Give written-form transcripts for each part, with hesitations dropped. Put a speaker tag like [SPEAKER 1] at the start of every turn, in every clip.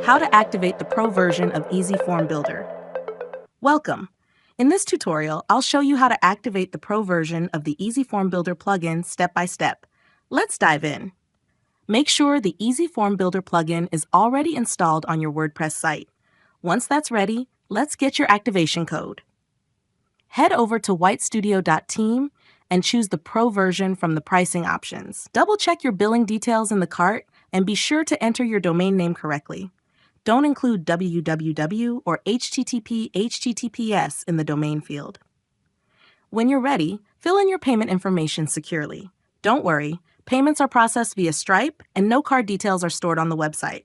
[SPEAKER 1] how to activate the pro version of Easy Form Builder. Welcome. In this tutorial, I'll show you how to activate the pro version of the Easy Form Builder plugin step by step. Let's dive in. Make sure the Easy Form Builder plugin is already installed on your WordPress site. Once that's ready, let's get your activation code. Head over to whitestudio.team and choose the pro version from the pricing options. Double-check your billing details in the cart and be sure to enter your domain name correctly. Don't include www or https in the domain field. When you're ready, fill in your payment information securely. Don't worry, payments are processed via Stripe and no card details are stored on the website.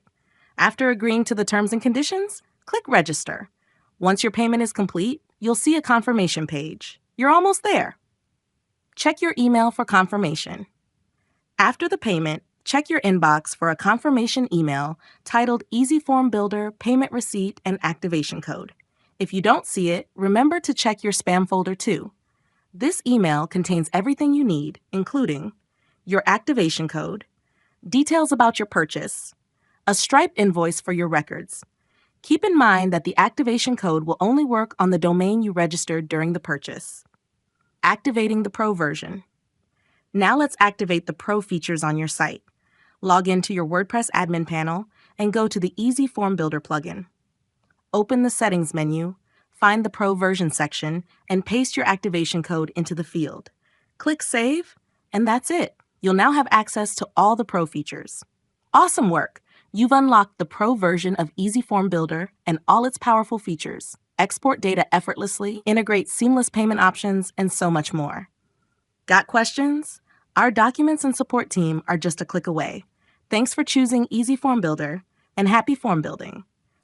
[SPEAKER 1] After agreeing to the terms and conditions, click Register. Once your payment is complete, you'll see a confirmation page. You're almost there. Check your email for confirmation. After the payment, check your inbox for a confirmation email titled Easy Form Builder Payment Receipt and Activation Code. If you don't see it, remember to check your spam folder too. This email contains everything you need, including your activation code, details about your purchase, a Stripe invoice for your records. Keep in mind that the activation code will only work on the domain you registered during the purchase. Activating the Pro version. Now let's activate the Pro features on your site. Log into your WordPress admin panel and go to the Easy Form Builder plugin. Open the Settings menu, find the Pro version section, and paste your activation code into the field. Click Save, and that's it. You'll now have access to all the Pro features. Awesome work! You've unlocked the Pro version of Easy Form Builder and all its powerful features. Export data effortlessly, integrate seamless payment options, and so much more. Got questions? Our documents and support team are just a click away. Thanks for choosing Easy Form Builder, and happy form building!